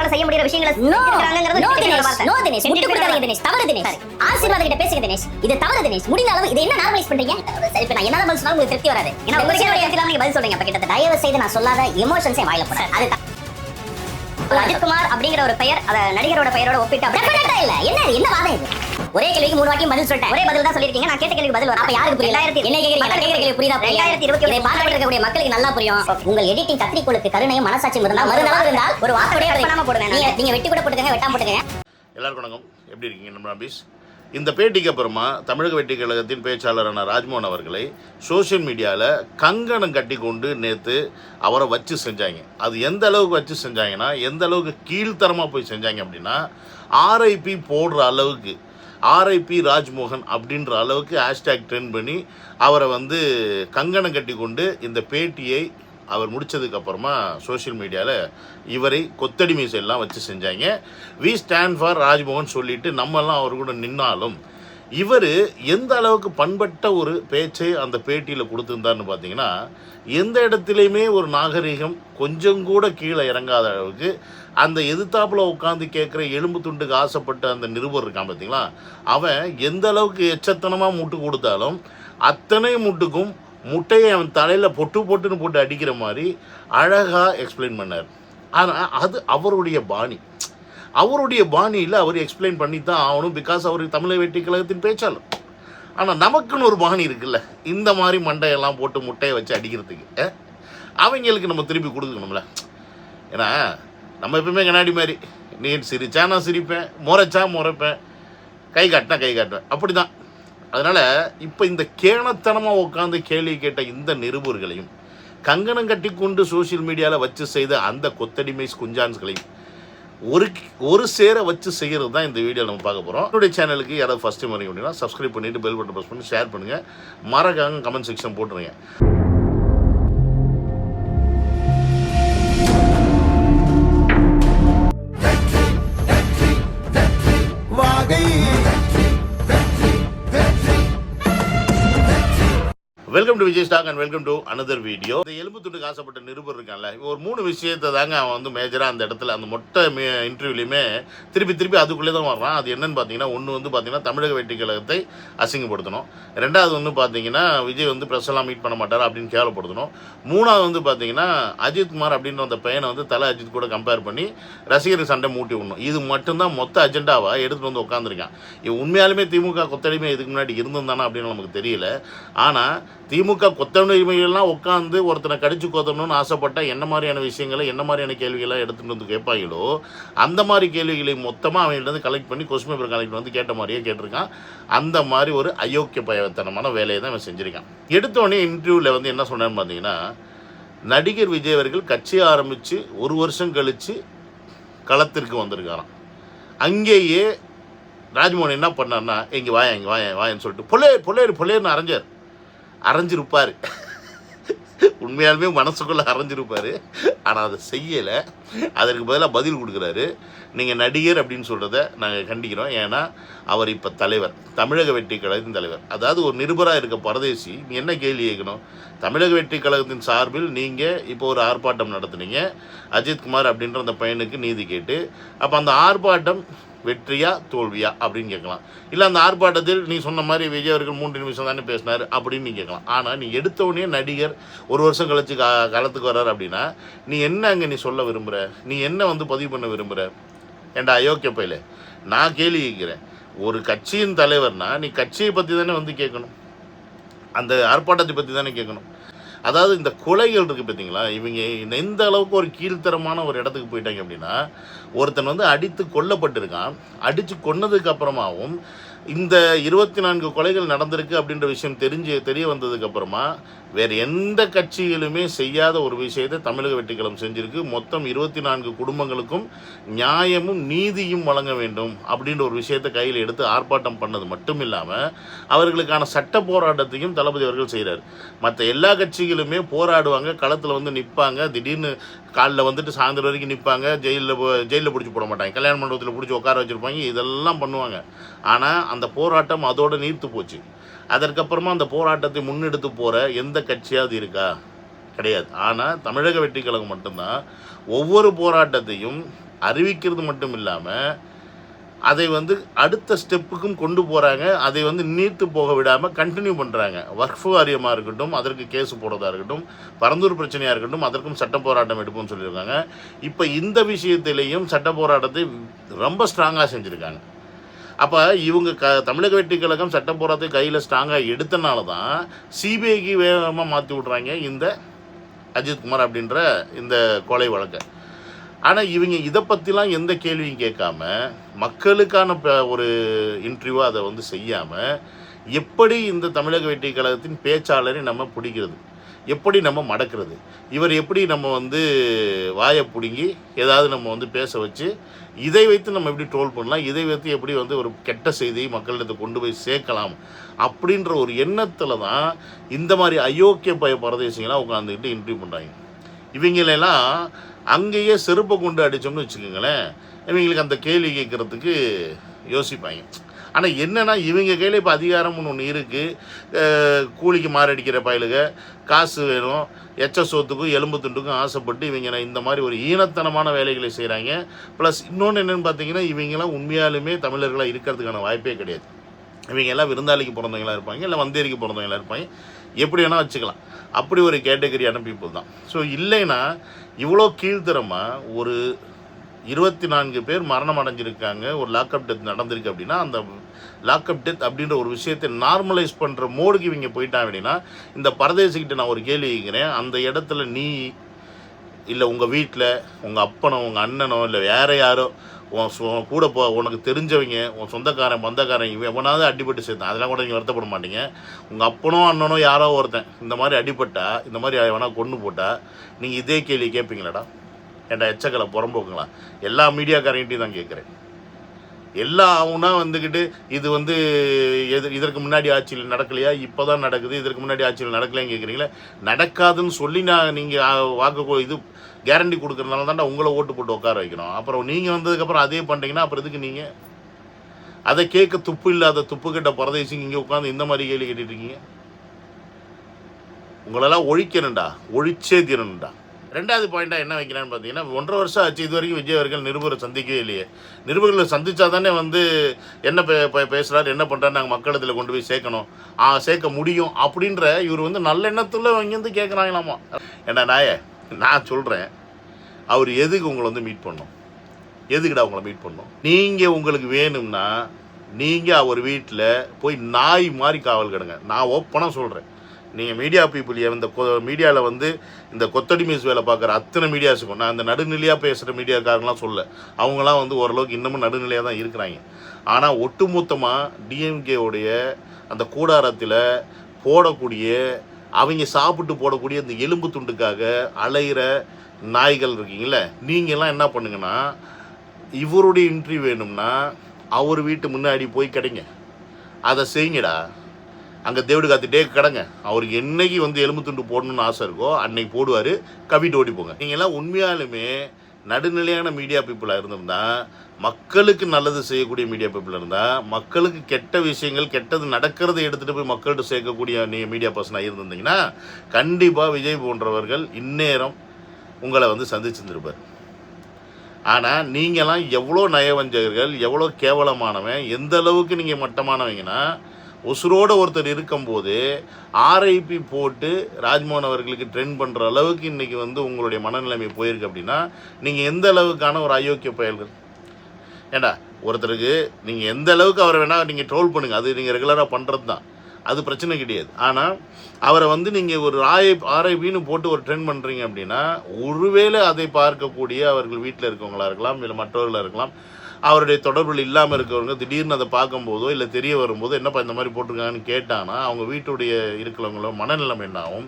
அவங்களால செய்ய முடியற விஷயங்களை ஆசீர்வாத கிட்ட பேசுங்க தினேஷ். இது தவறு தினேஷ். முடிந்த அளவு இது என்ன நார்மலைஸ் பண்றீங்க? இப்ப நான் என்ன பதில் சொன்னாலும் உங்களுக்கு திருப்தி வராது. ஏன்னா ஒரு விஷயம் எடுத்துலாம் நீங்க பதில் சொல்றீங்க. அப்ப கிட்ட தயவு செய்து நான் சொல்லாத எமோஷன்ஸே வாயில போறேன். அது அஜித் குமார் அப்படிங்கிற ஒரு பெயர் அத நடிகரோட பெயரோட ஒப்பிட்டு டெஃபினட்டா இல்ல. என்ன வாதம் இது? ஒரே கேள்விக்கு 3 வாட்டி பதில் சொல்லிட்டேன். ஒரே பதில் தான் சொல்லிருக்கீங்க. நான் கேட்ட கேள்விக்கு பதில் வர. அப்ப யாருக்கு புரியல? என்ன கேக்குறீங்க? கேக்குற கேள்வி புரியுதா? 2021 இதை பார்த்துட்டு இருக்கக்கூடிய மக்களுக்கு நல்லா புரியும். உங்கள் எடிட்டிங் கத்திரிக்கோளுக்கு கருணையும் மனசாட்சி இருந்தால் ஒரு வார்த்தையோட பண்ணாம போடுவேன். நீங்க வெட்டி கூட போட்டுக்கங்க, வெட்டாம போட்டுக்கங்க. எல்லாருக்கும் வணக்கம். எப்படி இருக்கீங்க நம்ம நம்பீஸ்? இந்த பேட்டிக்கு அப்புறமா தமிழக வெற்றி கழகத்தின் பேச்சாளரான ராஜ்மோகன் அவர்களை சோஷியல் மீடியாவில் கங்கணம் கட்டி கொண்டு நேற்று அவரை வச்சு செஞ்சாங்க. அது எந்த அளவுக்கு வச்சு செஞ்சாங்கன்னா, எந்த அளவுக்கு கீழ்த்தரமாக போய் செஞ்சாங்க அப்படின்னா, ஆர்ஐபி போடுற அளவுக்கு, ஆர்ஐபி ராஜ்மோகன் அப்படின்ற அளவுக்கு ஹேஷ்டேக் ட்ரெண்ட் பண்ணி அவரை கங்கணம் கட்டி கொண்டு இந்த பேட்டியை அவர் முடித்ததுக்கப்புறமா சோஷியல் மீடியாவில் இவரை கொத்தடி மீசையெல்லாம் வச்சு செஞ்சாங்க. வி ஸ்டாண்ட் ஃபார் ராஜ்மோகன் சொல்லிட்டு நம்மெல்லாம் அவர் கூட நின்னாலும் இவர் எந்த அளவுக்கு பண்பட்ட ஒரு பேச்சை அந்த பேட்டியில் கொடுத்துருந்தாருன்னு பார்த்தீங்கன்னா, எந்த இடத்துலையுமே ஒரு நாகரிகம் கொஞ்சம் கூட கீழே இறங்காத அளவுக்கு அந்த எதிர்த்தாப்பில் உட்காந்து கேட்குற எலும்பு துண்டுக்கு ஆசைப்பட்ட அந்த நிருபர் இருக்கான் பார்த்தீங்களா, அவன் எந்த அளவுக்கு எச்சத்தனமாக முட்டு கொடுத்தாலும் அத்தனை முட்டுக்கும் முட்டையை அவன் தலையில் பொட்டுன்னு போட்டு அடிக்கிற மாதிரி அழகாக எக்ஸ்பிளைன் பண்ணார். ஆனால் அது அவருடைய பாணி. அவருடைய பாணியில் அவர் எக்ஸ்பிளைன் பண்ணி தான் ஆகணும். பிகாஸ் அவர் தமிழக வெற்றி கழகத்தின் பேச்சாளர். ஆனால் நமக்குன்னு ஒரு பாணி இருக்குல்ல, இந்த மாதிரி மண்டையெல்லாம் போட்டு முட்டையை வச்சு அடிக்கிறதுக்கு அவங்களுக்கு நம்ம திருப்பி கொடுக்கணும்ல. ஏன்னா நம்ம எப்பவுமே கண்ணாடி மாதிரி, நீ சிரிச்சா நான் சிரிப்பேன், முறைச்சா முறைப்பேன், கை காட்டினா கை காட்டுவேன், அப்படி தான். அதனால் இப்போ இந்த கேணத்தனமாக உட்காந்து கேள்வி கேட்ட இந்த நிருபர்களையும் கங்கணம் கட்டி கொண்டு சோஷியல் மீடியாவில் வச்சு செய்த அந்த கொத்தடிமை குஞ்சான்ஸ்களையும் ஒரு சேர வச்சு செய்கிறது தான் இந்த வீடியோவில் நம்ம பார்க்க போகிறோம். என்னுடைய சேனலுக்கு யாராவது ஃபஸ்ட் டைம் வரீங்க அப்படின்னா சப்ஸ்கிரைப் பண்ணிவிட்டு பெல் பட்டன் ப்ரெஸ் பண்ணி ஷேர் பண்ணுங்கள். மறக்காம கமெண்ட் செக்ஷன் போட்டுருங்க. Welcome to Vijay Stock and welcome to another video. இந்த எலும்பு துண்டுக்கு ஆசைப்பட்ட நிருபர் இருக்கான்ல, ஒரு 3 விஷயத்தை தாங்க அவன் மேஜராக அந்த இடத்துல அந்த மொட்டை இன்டர்வியூலையுமே திருப்பி அதுக்குள்ளே தான் வர்றான். அது என்னன்னு பார்த்தீங்கன்னா, ஒன்று பார்த்தீங்கன்னா தமிழக வெற்றி கழகத்தை அசிங்கப்படுத்தணும். ரெண்டாவது பார்த்தீங்கன்னா விஜய் ப்ரெஸ் எல்லாம் மீட் பண்ண மாட்டார் அப்படின்னு கேவலப்படுத்தணும். மூணாவது பார்த்தீங்கன்னா அஜித் குமார் அப்படின்ற அந்த பையனை தலை அஜித் கூட கம்பேர் பண்ணி ரசிகர் சண்டை மூட்டி விடணும். இது மட்டும்தான் மொத்த அஜெண்டாவாக எடுத்துகிட்டு உட்காந்துருக்கான். இவன் உண்மையாலுமே திமுக கொத்தடிமை இதுக்கு முன்னாடி இருந்திருந்தானா அப்படின்னு நமக்கு தெரியல. ஆனால் திமுக கொத்தடிமைகள்லாம் உட்காந்து ஒருத்தனை கடிச்சு கொத்தணும்னு ஆசைப்பட்ட என்ன மாதிரியான விஷயங்களை, என்ன மாதிரியான கேள்விகளை எடுத்துகிட்டு கேட்பாங்களோ அந்த மாதிரி கேள்விகளை மொத்தமாக அவங்கள்ட்ட கலெக்ட் பண்ணி கொஸ்டின் பேப்பர் கலெக்ட் கேட்ட மாதிரியே கேட்டிருக்கான். அந்த மாதிரி ஒரு அயோக்கிய பயத்தனமான வேலையை தான் அவன் செஞ்சுருக்கான். எடுத்தோடனே இன்டர்வியூவில் என்ன சொன்னான்னு பார்த்தீங்கன்னா, நடிகர் விஜய் அவர்கள் கட்சி ஆரம்பித்து 1 வருஷம் கழித்து களத்திற்கு வந்திருக்காராம். அங்கேயே ராஜ்மோகன் என்ன பண்ணார்னா, இங்கே வாயன்னு சொல்லிட்டு பொல்லேர்னு அரைஞ்சிருப்பார். உண்மையாலுமே மனசுக்குள்ளே அரைஞ்சிருப்பார். ஆனால் அதை செய்யலை. அதற்கு பதிலாக பதில் கொடுக்குறாரு. நீங்கள் நடிகர் அப்படின்னு சொல்கிறத நாங்கள் கண்டிக்கிறோம். ஏன்னா அவர் இப்போ தலைவர், தமிழக வெற்றி கழகத்தின் தலைவர். அதாவது ஒரு நிருபராக இருக்க பரதேசி நீ என்ன கேள்வி கேட்கணும்? தமிழக வெற்றி கழகத்தின் சார்பில் நீங்கள் இப்போ ஒரு ஆர்ப்பாட்டம் நடத்துனீங்க, அஜித் குமார் அப்படின்ற அந்த பையனுக்கு நீதி கேட்டு. அப்போ அந்த ஆர்ப்பாட்டம் வெற்றியா தோல்வியா அப்படின்னு கேட்கலாம். இல்லை அந்த ஆர்ப்பாட்டத்தில் நீ சொன்ன மாதிரி விஜய் அவர்கள் 3 நிமிஷம் தானே பேசினார் அப்படின்னு நீ கேட்கலாம். ஆனால் நீ எடுத்தவொடனே நடிகர் 1 வருஷம் கழிச்சு களத்துக்கு வர்றார் அப்படின்னா நீ என்ன அங்கே நீ சொல்ல விரும்புகிற? நீ என்ன பதிவு பண்ண விரும்புகிற? ஏண்டா அயோக்கிய பையில, நான் கேள்வி கேட்குறேன். ஒரு கட்சியின் தலைவர்னா நீ கட்சியை பற்றி தானே கேட்கணும், அந்த ஆர்ப்பாட்டத்தை பற்றி தானே கேட்கணும். அதாவது இந்த கொலைகள் இருக்குது பார்த்தீங்களா, இவங்க எந்த அளவுக்கு ஒரு கீழ்த்தரமான ஒரு இடத்துக்கு போயிட்டாங்க அப்படின்னா, ஒருத்தன் அடித்து கொல்லப்பட்டிருக்கான். அடித்து கொன்னதுக்கு அப்புறமாவும் இந்த 24 கொலைகள் நடந்திருக்கு அப்படின்ற விஷயம் தெரிய வந்ததுக்கப்புறமா வேறு எந்த கட்சிகளுமே செய்யாத ஒரு விஷயத்தை தமிழக வெற்றி கழகம் செஞ்சுருக்கு. மொத்தம் 24 குடும்பங்களுக்கும் நியாயமும் நீதியும் வழங்க வேண்டும் அப்படின்ற ஒரு விஷயத்தை கையில் எடுத்து ஆர்ப்பாட்டம் பண்ணது மட்டும் இல்லாமல் அவர்களுக்கான சட்ட போராட்டத்தையும் தளபதி அவர்கள் செய்கிறார். மற்ற எல்லா கட்சிகளுமே போராடுவாங்க, களத்தில் நிற்பாங்க, திடீர்னு காலில் சாயந்தரம் வரைக்கும் நிற்பாங்க, ஜெயிலில் பிடிச்சி போட மாட்டாங்க, கல்யாண மண்டபத்தில் பிடிச்சி உட்கார வச்சுருப்பாங்க, இதெல்லாம் பண்ணுவாங்க. ஆனால் அந்த போராட்டம் அதோடு நீர்த்து போச்சு. அதற்கப்புறமா அந்த போராட்டத்தை முன்னெடுத்து போகிற எந்த கட்சியாவது இருக்கா? கிடையாது. ஆனால் தமிழக வெற்றி கழகம் மட்டும்தான் ஒவ்வொரு போராட்டத்தையும் அறிவிக்கிறது மட்டும் இல்லாமல் அதை வந்து அடுத்த ஸ்டெப்புக்கும் கொண்டு போகிறாங்க. அதை வந்து நீர்த்து போக விடாமல் கண்டினியூ பண்ணுறாங்க. வக்ஃப் வாரியமாக இருக்கட்டும், அதற்கு கேஸ் போடுறதா இருக்கட்டும், பரந்தூர் பிரச்சனையாக இருக்கட்டும், அதற்கும் சட்ட போராட்டம் எடுப்போம்னு சொல்லியிருக்காங்க. இப்போ இந்த விஷயத்திலையும் சட்ட போராட்டத்தை ரொம்ப ஸ்ட்ராங்காக செஞ்சுருக்காங்க. அப்போ இவங்க தமிழக வெற்றி கழகம் சட்ட போராட்டத்தை கையில் ஸ்ட்ராங்காக எடுத்தனால தான் சிபிஐக்கு வேகமாக மாற்றி விட்றாங்க இந்த அஜித்குமார் அப்படின்ற இந்த கொலை வழக்கை. ஆனால் இவங்க இதை பற்றிலாம் எந்த கேள்வியும் கேட்காம மக்களுக்கான ஒரு இன்டர்வியூ அதை வந்து செய்யாமல் எப்படி இந்த தமிழக வெற்றி கழகத்தின் பேச்சாளரை நம்ம பிடிக்கிறது, எப்படி நம்ம மடக்கிறது, இவர் எப்படி நம்ம வந்து வாயை பிடுங்கி ஏதாவது நம்ம வந்து பேச வச்சு இதை வைத்து நம்ம எப்படி ட்ரோல் பண்ணலாம், இதை வைத்து எப்படி வந்து ஒரு கெட்ட செய்தியை மக்களிடத்தை கொண்டு போய் சேர்க்கலாம் அப்படின்ற ஒரு எண்ணத்தில் தான் இந்த மாதிரி அயோக்கிய பரதேசிங்களாம் உட்காந்துக்கிட்டு இன்டர்வியூ பண்ணுறாங்க. இவங்களெல்லாம் அங்கேயே செருப்பை கொண்டு அடித்தோம்னு வச்சுக்கோங்களேன், இவங்களுக்கு அந்த கேள்வி கேட்குறதுக்கு யோசிப்பாங்க. ஆனால் என்னென்னா இவங்க கையில் இப்போ அதிகாரம்னு ஒன்று இருக்குது. கூலிக்கு மாரடிக்கிற பயலுக, காசு வேணும், எச்ச சோத்துக்கும் எலும்பு துண்டுக்கும் ஆசைப்பட்டு இவங்க இந்த மாதிரி ஒரு ஈனத்தனமான வேலைகளை செய்கிறாங்க. ப்ளஸ் இன்னொன்று என்னென்னு பார்த்தீங்கன்னா, இவங்கெல்லாம் உண்மையாலுமே தமிழர்களாக இருக்கிறதுக்கான வாய்ப்பே கிடையாது. இவங்க எல்லாம் விருந்தாளிக்கு பிறந்தவங்களாக இருப்பாங்க, இல்லை வந்தேரிக்கு பிறந்தவங்களாக இருப்பாங்க, எப்படி வேணால் வச்சுக்கலாம். அப்படி ஒரு கேட்டகரியான பீப்புள் தான். ஸோ இல்லைன்னா இவ்வளோ கீழ்த்தரமாக ஒரு 24 பேர் மரணம் அடைஞ்சிருக்காங்க, ஒரு லாக்அப் டெத் நடந்திருக்கு அப்படின்னா அந்த லாக்அப் டெத் அப்படின்ற ஒரு விஷயத்தை நார்மலைஸ் பண்ணுற மோடுக்கு இவங்க போயிட்டாங்க. அப்படின்னா இந்த பரதேசிக்கிட்ட நான் ஒரு கேள்வி கேட்குறேன், அந்த இடத்துல நீ இல்லை உங்கள் வீட்டில் உங்கள் அப்பனோ உங்கள் அண்ணனோ இல்லை வேறு யாரோ உன் கூட உனக்கு தெரிஞ்சவங்க, உன் சொந்தக்காரன் பந்தக்காரன் இவன் எவனாவது அடிபட்டு சேர்த்தான், அதெல்லாம் கூட நீங்கள் வருத்தப்பட மாட்டீங்க. உங்கள் அப்பனோ அண்ணனோ யாரோ ஒருத்தன் இந்த மாதிரி அடிபட்டா, இந்த மாதிரி எவனா கொண்டு போட்டால் நீங்கள் இதே கேள்வி கேட்பீங்களாடா? ஏன்டா எச்சக்கலை புறம்போக்குங்களா? எல்லா மீடியாக்காரங்கிட்டையும் தான் கேட்குறேன். எல்லாம் அவனா வந்துக்கிட்டு இது வந்து இதற்கு முன்னாடி ஆட்சியில் நடக்கலையா, இப்போ தான் நடக்குது, இதற்கு முன்னாடி ஆட்சியில் நடக்கலையான்னு கேட்குறீங்களே. நடக்காதுன்னு சொல்லி நீங்கள் வாக்கு இது கேரண்டி கொடுக்குறதுனால தான்டா உங்களை ஓட்டு போட்டு உட்கார வைக்கணும். அப்புறம் நீங்கள் வந்ததுக்கப்புறம் அதே பண்ணுறீங்கன்னா அப்புறம் எதுக்கு நீங்கள் அதை கேட்க துப்பு இல்லாத துப்பு கிட்ட பரதேசிங்க இங்கே உட்காந்து இந்த மாதிரி கேள்வி கேட்டுட்டு இருக்கீங்க? உங்களெல்லாம் ஒழிக்கணும்டா, ஒழிச்சே தீரணும்டா. ரெண்டாவது பாயிண்டாக என்ன வைக்கிறான்னு பார்த்தீங்கன்னா, 1.5 வருஷம் ஆச்சு இது வரைக்கும் விஜய் அவர்கள் நிருபரை சந்திக்கவே இல்லையே. நிருபர்களை சந்தித்தா தானே வந்து என்ன பேசுகிறாரு, என்ன பண்ணுறாரு, நாங்கள் மக்களிடத்தில் கொண்டு போய் சேர்க்கணும், சேர்க்க முடியும் அப்படின்ற இவர் வந்து நல்ல எண்ணத்தில் இங்கேருந்து கேட்குறாங்களாமா. ஏன்னா நான் சொல்கிறேன், அவர் எதுக்கு உங்களை வந்து மீட் பண்ணணும்? எதுக்குடா உங்களை மீட் பண்ணணும்? நீங்கள் உங்களுக்கு வேணும்னா நீங்கள் அவர் வீட்டில் போய் நாய் மாதிரி காவல் கிடங்க. நான் ஓப்பனாக சொல்கிறேன். நீங்கள் மீடியா பீப்புள் இந்த மீடியாவில் வந்து இந்த கொத்தடிமைஸ் வேலை பார்க்குற அத்தனை மீடியாஸுக்கும் நான் இந்த நடுநிலையாக பேசுகிற மீடியாக்காரங்களாம் சொல்ல, அவங்களாம் வந்து ஓரளவுக்கு இன்னமும் நடுநிலையாக தான் இருக்கிறாங்க. ஆனால் ஒட்டுமொத்தமாக டிஎம்கேவுடைய அந்த கூடாரத்தில் போடக்கூடிய அவங்க சாப்பிட்டு போடக்கூடிய இந்த எலும்பு துண்டுக்காக அலைகிற நாய்கள் இருக்கீங்களே, நீங்கள்லாம் என்ன பண்ணுங்கன்னா, இவருடைய இன்ட்ரிவியூ வேணும்னா அவர் வீட்டு முன்னாடி போய் கிடைங்க, அதை செய்யுங்கடா. அங்கே தேவடு காத்துட்டே கிடங்க. அவருக்கு என்னைக்கு வந்து எலும்பு துண்டு போடணும்னு ஆசை இருக்கோ அன்னைக்கு போடுவார், கவிட்டு ஓடி போங்க. நீங்கள்லாம் உண்மையாலுமே நடுநிலையான மீடியா பீப்புளாக இருந்திருந்தால், மக்களுக்கு நல்லது செய்யக்கூடிய மீடியா பீப்புளாக இருந்தால், மக்களுக்கு கெட்ட விஷயங்கள் கெட்டது நடக்கிறத எடுத்துகிட்டு போய் மக்கள்கிட்ட சேர்க்கக்கூடிய நீங்கள் மீடியா பர்சனாக இருந்திருந்தீங்கன்னா கண்டிப்பாக விஜய் போன்றவர்கள் இந்நேரம் உங்களை வந்து சந்திச்சிருந்துருப்பார். ஆனால் நீங்களாம் எவ்வளோ நயவஞ்சகர்கள், எவ்வளோ கேவலமானவன், எந்த அளவுக்கு நீங்கள் மட்டமானவங்கன்னா, உசுரோடு ஒருத்தர் இருக்கும்போது ஆர்ஐபி போட்டு ராஜ்மோகன் அவர்களுக்கு ட்ரெண்ட் பண்ணுற அளவுக்கு இன்றைக்கி வந்து உங்களுடைய மனநிலைமை போயிருக்கு. அப்படின்னா நீங்கள் எந்த அளவுக்கான ஒரு அயோக்கிய பயல்கள். ஏண்டா ஒருத்தருக்கு நீங்கள் எந்த அளவுக்கு அவரை வேணால் நீங்கள் ட்ரோல் பண்ணுங்கள், அது நீங்கள் ரெகுலராக பண்ணுறது தான், அது பிரச்சனை கிடையாது. ஆனால் அவரை வந்து நீங்கள் ஒரு ஆர்ஐபின்னு போட்டு ஒரு ட்ரெண்ட் பண்ணுறீங்க அப்படின்னா, ஒருவேளை அதை பார்க்கக்கூடிய அவர்கள் வீட்டில் இருக்கவங்களா இருக்கலாம், இல்லை மற்றவர்களாக இருக்கலாம், அவருடைய தொடர்பில் இல்லாமல் இருக்கிறவங்க திடீர்னு அதை பார்க்கும்போதோ இல்லை தெரிய வரும்போதோ என்னப்பா இந்த மாதிரி போட்டிருக்காங்கன்னு கேட்டாங்கன்னா அவங்க வீட்டுடைய இருக்கிறவங்களோ மனநிலைமை என்ன ஆகும்?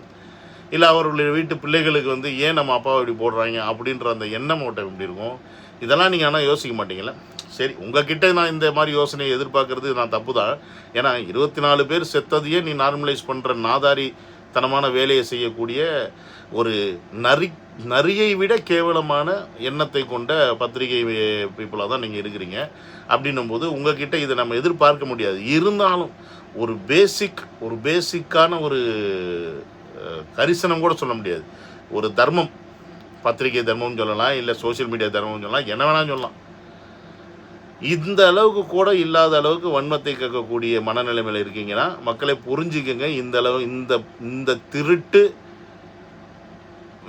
இல்லை அவர்களுடைய வீட்டு பிள்ளைகளுக்கு வந்து ஏன் நம்ம அப்பாவை இப்படி போடுறாங்க அப்படின்ற அந்த எண்ணம் ஓட்டம் எப்படி இருக்கும்? இதெல்லாம் நீங்கள் ஆனால் யோசிக்க மாட்டீங்களே. சரி, உங்ககிட்ட நான் இந்த மாதிரி யோசனையை எதிர்பார்க்கறது நான் தப்பு தான். ஏன்னா 24 பேர் செத்ததையே நீ நார்மலைஸ் பண்ணுற நாதாரித்தனமான வேலையை செய்யக்கூடிய ஒரு நரியை விட கேவலமான எண்ணத்தை கொண்ட பத்திரிகை பீப்புளாக தான் நீங்கள் இருக்கிறீங்க. அப்படின்னும்போது உங்ககிட்ட இதை நம்ம எதிர்பார்க்க முடியாது. இருந்தாலும் ஒரு பேசிக்கான ஒரு கரிசனம் கூட சொல்ல முடியாது, ஒரு தர்மம், பத்திரிகை தர்மம்னு சொல்லலாம், இல்லை சோஷியல் மீடியா தர்மம்னு சொல்லலாம், என்ன வேணாலும் சொல்லலாம். இந்த அளவுக்கு கூட இல்லாத அளவுக்கு வன்மத்தை கேட்கக்கூடிய மனநிலைமையில் இருக்கீங்கன்னா மக்களை புரிஞ்சுக்கங்க. இந்த அளவு இந்த திருட்டு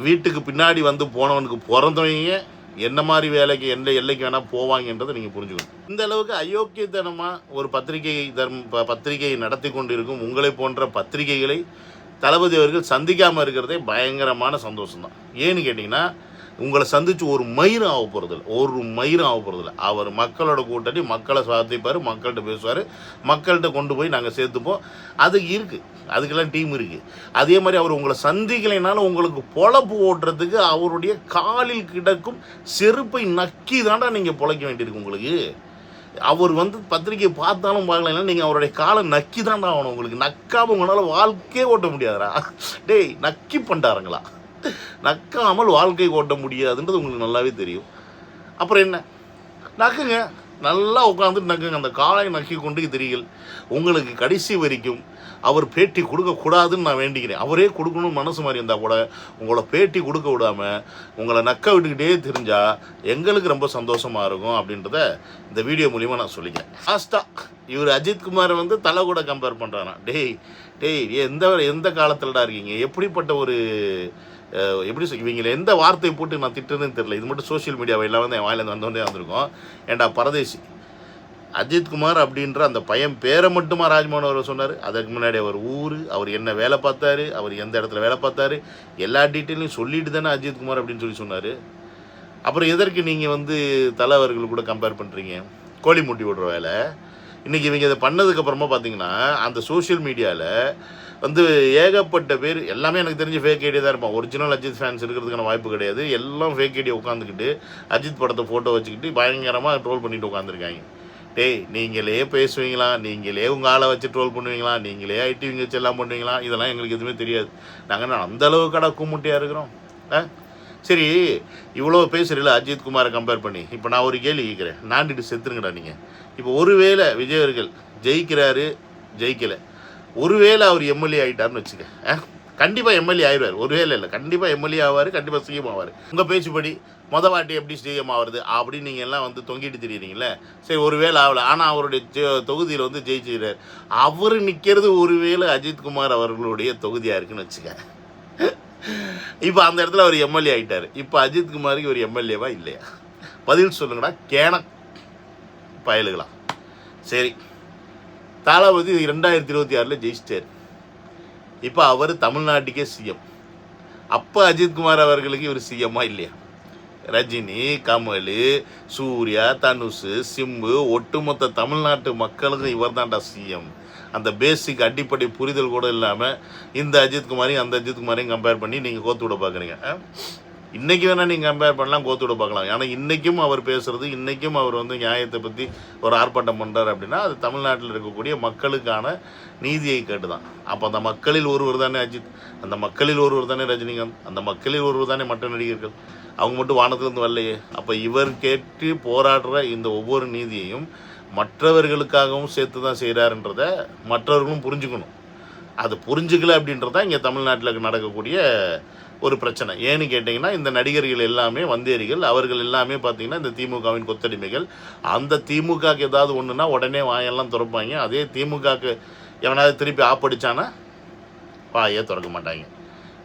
வீட்டுக்கு பின்னாடி வந்து போனவனுக்கு பிறந்தவங்க என்ன மாதிரி வேலைக்கு எந்த எல்லைக்கு வேணால் போவாங்கன்றதை நீங்கள் புரிஞ்சுக்கணும். இந்த அளவுக்கு அயோக்கியத்தனமாக ஒரு பத்திரிகையை நடத்தி கொண்டு இருக்கும் உங்களை போன்ற பத்திரிகைகளை தளபதி அவர்கள் சந்திக்காமல் இருக்கிறதே பயங்கரமான சந்தோஷம்தான். ஏன்னு கேட்டிங்கன்னா, உங்களை சந்தித்து ஒரு மயிரும் ஆக போகிறதில்ல. அவர் மக்களோட கூட்டணி, மக்களை சாதிப்பார், மக்கள்கிட்ட பேசுவார், மக்கள்கிட்ட கொண்டு போய் நாங்கள் சேர்த்துப்போம். அதுக்கு இருக்குது, அதுக்கெல்லாம் டீம் இருக்குது. அதே மாதிரி அவர் உங்களை சந்திக்கலைனாலும் உங்களுக்கு பொழப்பு ஓட்டுறதுக்கு அவருடைய காலில் கிடக்கும் செருப்பை நக்கி தாண்டா நீங்கள் பொழைக்க வேண்டியிருக்கு. உங்களுக்கு அவர் பத்திரிகையை பார்த்தாலும் பார்க்கலைன்னா நீங்கள் அவருடைய காலை நக்கி தாண்டா ஆகணும். உங்களுக்கு நக்காமல் உங்களால் வாழ்க்கையே ஓட்ட முடியாதுடா. டேய், நக்கி பண்ணிட்டாருங்களா? நக்காமல் வாழ்க்கை ஓட்ட முடியாதுன்றது உங்களுக்கு நல்லாவே தெரியும். அப்புறம் என்ன, நக்குங்க, நல்லா உட்காந்துட்டு நக்குங்க. அந்த காலை நக்கி கொண்டு தெரியுங்கள். உங்களுக்கு கடைசி வரைக்கும் அவர் பேட்டி கொடுக்கக்கூடாதுன்னு நான் வேண்டிக்கிறேன். அவரே கொடுக்கணும்னு மனசு மாதிரி இருந்தால் கூட உங்களை பேட்டி கொடுக்க விடாமல் உங்களை நக்க விட்டுக்கிட்டே தெரிஞ்சால் எங்களுக்கு ரொம்ப சந்தோஷமாக இருக்கும் அப்படின்றத இந்த வீடியோ மூலிமா நான் சொல்லிக்கிறேன். லாஸ்ட்டாக இவர் அஜித்குமாரை தலை கூட கம்பேர் பண்ணுறானா? டேய் எந்த காலத்தில்டா இருக்கீங்க? எப்படிப்பட்ட ஒரு எப்படி இவங்களை எந்த வார்த்தையை போட்டு நான் திட்டுறதுன்னு தெரியல. இது மட்டும் சோஷியல் மீடியாவை எல்லாம் என் வாயிலேருந்து வந்தோடனே வந்திருக்கோம். ஏண்டா பரதேசி, அஜித்குமார் அப்படின்ற அந்த பையன் பேரை மட்டுமா ராஜ்மோகன் அவர் சொன்னார்? அதுக்கு முன்னாடி அவர் ஊர், அவர் என்ன வேலை பார்த்தாரு, அவர் எந்த இடத்துல வேலை பார்த்தாரு, எல்லா டீட்டெயிலையும் சொல்லிட்டு தானே அஜித்குமார் அப்படின்னு சொன்னார். அப்புறம் எதற்கு நீங்கள் தலைவர்கள் கூட கம்பேர் பண்ணுறீங்க? கோழி முட்டி விடுற வேலை. இன்றைக்கி இவங்க இதை பண்ணதுக்கப்புறமா பார்த்தீங்கன்னா அந்த சோஷியல் மீடியாவில் ஏகப்பட்ட பேர் எல்லாமே எனக்கு தெரிஞ்சு ஃபேக் ஐடியா தான் இருப்பான். ஒரிஜினல் அஜித் ஃபேன்ஸ் இருக்கிறதுக்கான வாய்ப்பு கிடையாது. எல்லாம் ஃபேக் ஐடியா உட்காந்துக்கிட்டு அஜித் படத்தை ஃபோட்டோ வச்சுக்கிட்டு பயங்கரமாக ட்ரோல் பண்ணிட்டு உட்காந்துருக்காங்க. டேய், நீங்களே பேசுவீங்களா? நீங்களே உங்கள் ஆளை வச்சு ட்ரோல் பண்ணுவீங்களா? நீங்களே ஐடிவிங்க வச்சு எல்லாம் பண்ணுவீங்களா? இதெல்லாம் எங்களுக்கு எதுவுமே தெரியாது. நாங்கள் அந்த அளவுக்கு கடை கும்முட்டியாக இருக்கிறோம். சரி, இவ்வளோ பேசுகிறீங்களா அஜித்குமாரை கம்பேர் பண்ணி? இப்போ நான் ஒரு கேள்வி கேட்குறேன், நாண்டிட்டு செத்துருங்கடா நீங்கள். இப்போ ஒருவேளை விஜய் அவர்கள் ஜெயிக்கலை, ஒருவேளை அவர் எம்எல்ஏ ஆகிட்டார்னு வச்சுக்க, கண்டிப்பாக எம்எல்ஏ ஆயிடுவார். ஒருவேளை இல்லை, கண்டிப்பாக எம்எல்ஏ ஆவார், கண்டிப்பாக சிஎம் ஆவார். உங்கள் பேச்சுப்படி வாட்டி எப்படி சிஎம் ஆகிறது அப்படின்னு நீங்கள் எல்லாம் தொங்கிட்டு தெரியுறீங்களே. சரி, ஒருவேளை ஆகலை, ஆனால் அவருடைய தொகுதியில் ஜெயிச்சுக்கிறார். அவர் நிற்கிறது ஒருவேளை அஜித்குமார் அவர்களுடைய தொகுதியாக இருக்குன்னு வச்சுக்க. இப்போ அந்த இடத்துல அவர் எம்எல்ஏ ஆகிட்டார். இப்போ அஜித்குமாருக்கு ஒரு எம்எல்ஏவா இல்லையா? பதில் சொல்லுங்கடா கேன பயலுகளா. சரி, தளபதி 2026 ஜெயிச்சிட்டார். இப்போ அவர் தமிழ்நாட்டுக்கே சிஎம். அப்போ அஜித்குமார் அவர்களுக்கு இவர் சிஎம்மா இல்லையா? ரஜினி, கமல், சூர்யா, தனுஷ், சிம்பு, ஒட்டுமொத்த தமிழ்நாட்டு மக்களுக்கு இவர் தான்டா சிஎம். அந்த பேசிக் அடிப்படை புரிதல் கூட இல்லாமல் இந்த அஜித்குமாரையும் அந்த அஜித்குமாரையும் கம்பேர் பண்ணி நீங்கள் கோத்து விட பார்க்குறீங்க. இன்றைக்கி வேணால் நீங்கள் கம்பேர் பண்ணலாம், கோத்து விட பார்க்கலாம். ஆனால் இன்றைக்கும் அவர் பேசுகிறது, இன்றைக்கும் அவர் நியாயத்தை பற்றி ஒரு ஆர்ப்பாட்டம் பண்ணுறார் அப்படின்னா அது தமிழ்நாட்டில் இருக்கக்கூடிய மக்களுக்கான நீதியை கேட்டு தான். அப்போ அந்த மக்களில் ஒருவர் தானே அஜித், அந்த மக்களில் ஒருவர் தானே ரஜினிகாந்த், அந்த மக்களில் ஒருவர் தானே மற்ற நடிகர்கள். அவங்க மட்டும் வானத்துலேருந்து வரலையே. அப்போ இவர் கேட்டு போராடுற இந்த ஒவ்வொரு நீதியையும் மற்றவர்களுக்காகவும் சேர்த்து தான் செய்கிறாருன்றதை மற்றவர்களும் புரிஞ்சுக்கணும். அது புரிஞ்சுக்கல அப்படின்றதான் இங்கே தமிழ்நாட்டில் நடக்கக்கூடிய ஒரு பிரச்சனை. ஏன்னு கேட்டிங்கன்னா, இந்த நடிகர்கள் எல்லாமே வந்தேரிகள், அவர்கள் எல்லாமே பார்த்திங்கன்னா இந்த திமுகவின் கொத்தடிமைகள். அந்த திமுகவுக்கு ஏதாவது ஒன்றுனா உடனே வாயெல்லாம் திறப்பாங்க. அதே திமுகவுக்கு எவனாவது திருப்பி ஆப்படிச்சானா வாயே திறக்க மாட்டாங்க.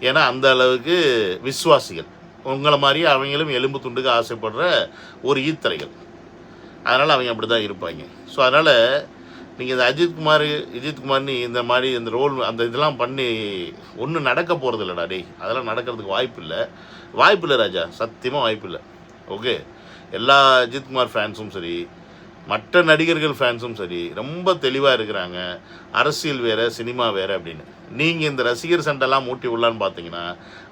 ஏன்னா அந்த அளவுக்கு விசுவாசிகள். உங்களை மாதிரியே அவங்களும் எலும்பு துண்டுக்கு ஆசைப்படுற ஒரு ஈத்தரைகள். அதனால் அவங்க அப்படி தான் இருப்பாங்க. ஸோ அதனால் நீங்கள் இந்த அஜித்குமார்னு இந்த மாதிரி இந்த ரோல் அந்த இதெல்லாம் பண்ணி ஒன்றும் நடக்க போகிறது இல்லைடா. டேய், அதெல்லாம் நடக்கிறதுக்கு வாய்ப்பு இல்லை ராஜா, சத்தியமாக வாய்ப்பு இல்லை. ஓகே, எல்லா அஜித்குமார் ஃபேன்ஸும் சரி, மற்ற நடிகர்கள் ஃபேன்ஸும் சரி ரொம்ப தெளிவாக இருக்கிறாங்க. அரசியல் வேறு, சினிமா வேறு அப்படின்னு. நீங்கள் இந்த ரசிகர் சண்டைலாம் மூட்டி உள்ளான்னு பார்த்தீங்கன்னா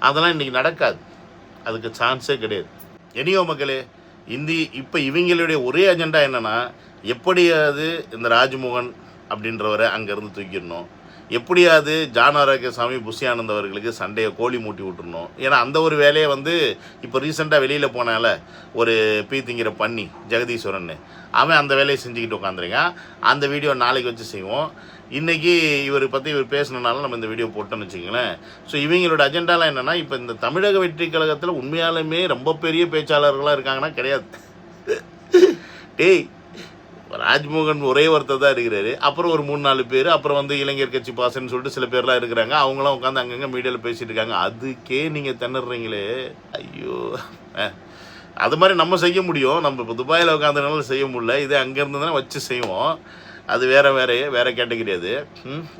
அதெல்லாம் இன்றைக்கி நடக்காது. அதுக்கு சான்ஸே கிடையாது. எனியோ மக்களே, இப்போ இவங்களுடைய ஒரே அஜெண்டா என்னென்னா, எப்படியாவது இந்த ராஜ்மோகன் அப்படின்றவரை அங்கேருந்து தூக்கிடணும், எப்படியாவது ஜான் ஆரோக்கியசாமி புஷி ஆனந்த் அவர்களுக்கு சண்டையை கோழி மூட்டி விட்டுருணும். ஏன்னா அந்த ஒரு வேலையை வந்து இப்போ ரீசெண்டாக வெளியில் போனால ஒரு திங்கிற பண்ணி ஜெகதீஸ்வரன் அவன் அந்த வேலையை செஞ்சுக்கிட்டு உட்காந்துருக்கான். அந்த வீடியோ நாளைக்கு வச்சு செய்வோம். இன்றைக்கி இவர் பற்றி இவர் பேசணுனாலும் நம்ம இந்த வீடியோ போட்டோன்னு வச்சுக்கங்களேன். ஸோ இவங்களோட அஜெண்டாலாம் என்னென்னா, இப்போ இந்த தமிழக வெற்றி கழகத்தில் உண்மையாலுமே ரொம்ப பெரிய பேச்சாளர்களாக இருக்காங்கன்னா கிடையாது. டேய், ராஜ்மோகன் ஒரே ஒருத்தர் தான் இருக்கிறாரு. அப்புறம் ஒரு 3-4 பேர், அப்புறம் வந்து இளைஞர் கட்சி பாசன்னு சொல்லிட்டு சில பேர்லாம் இருக்கிறாங்க. அவங்களாம் உட்காந்து அங்கங்கே மீடியாவில் பேசிகிட்டு இருக்காங்க. அதுக்கே நீங்கள் திணறீங்களே, ஐயோ. அது மாதிரி நம்ம செய்ய முடியும். நம்ம இப்போ துபாயில் உட்காந்துனாலும் செய்ய முடியல. இதே அங்கேருந்து தானே வச்சு செய்வோம். அது வேறு கேட்டகரி. அது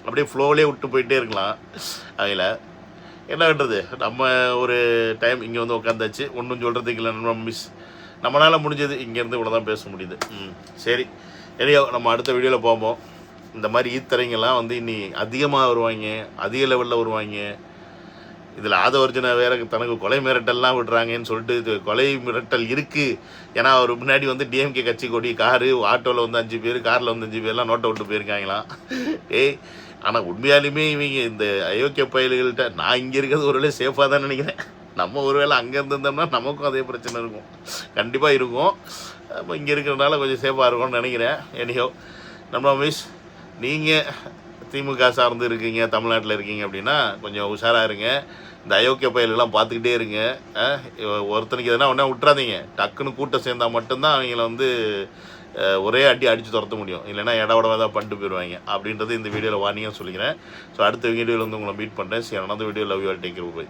அப்படியே ஃப்ளோவிலே விட்டு போயிட்டே இருக்கலாம். அதில் என்ன கட்டுறது, நம்ம ஒரு டைம் இங்கே வந்து உட்காந்தாச்சு. ஒன்றும் சொல்கிறதுக்கு இல்லை. நம்மளால் முடிஞ்சது இங்கேருந்து இவ்வளோ தான் பேச முடியுது. சரி, எதையோ நம்ம அடுத்த வீடியோவில் போவோம். இந்த மாதிரி ஈத்தரைங்கெல்லாம் வந்து இனி அதிகமாக வருவாங்க, அதிக லெவலில் வருவாங்க. இதில் ஆதவர்ஜனை வேறு தனக்கு கொலை மிரட்டல்லாம் விடுறாங்கன்னு சொல்லிட்டு இது கொலை மிரட்டல் இருக்குது. ஏன்னா அவர் முன்னாடி வந்து டிஎம்கே கட்சி கொடி காரு, ஆட்டோவில் வந்து 5 பேர், காரில் வந்து 5 பேர்லாம் நோட்டை விட்டு போயிருக்காங்களாம். ஆனால் உண்மையாலுமே இவங்க இந்த அயோக்கிய பயல்கள்கிட்ட நான் இங்கே இருக்கிறது ஒரு வேளை சேஃபாக தான் நினைக்கிறேன். நம்ம ஒருவேளை அங்கே இருந்திருந்தோம்னா நமக்கும் அதே பிரச்சனை இருக்கும், கண்டிப்பாக இருக்கும். அப்போ இங்கே இருக்கிறதுனால கொஞ்சம் சேஃபாக இருக்கும்னு நினைக்கிறேன். எனியோ நம்ம நீங்கள் திமுக சார்ந்து இருக்கீங்க, தமிழ்நாட்டில் இருக்கீங்க அப்படின்னா கொஞ்சம் உஷாராக இருங்க. இந்த அயோக்கிய பயல்கள்லாம் பார்த்துக்கிட்டே இருங்க. ஒருத்தனுக்கு எதுனா ஒன்றா விட்டுறாதீங்க. டக்குன்னு கூட்டம் சேர்ந்தால் மட்டும்தான் அவங்கள வந்து ஒரே அடித்து துரத்த முடியும். இல்லைன்னா இடவடவை தான் பண்ணிட்டு போயிடுவாங்க. அப்படின்றது இந்த வீடியோவில் வார்னிங்காக சொல்லிக்கிறேன். ஸோ அடுத்த வீடியோவில் வந்து உங்களை மீட் பண்ணுறேன். சரி, another video. Love you all. Take care. Bye.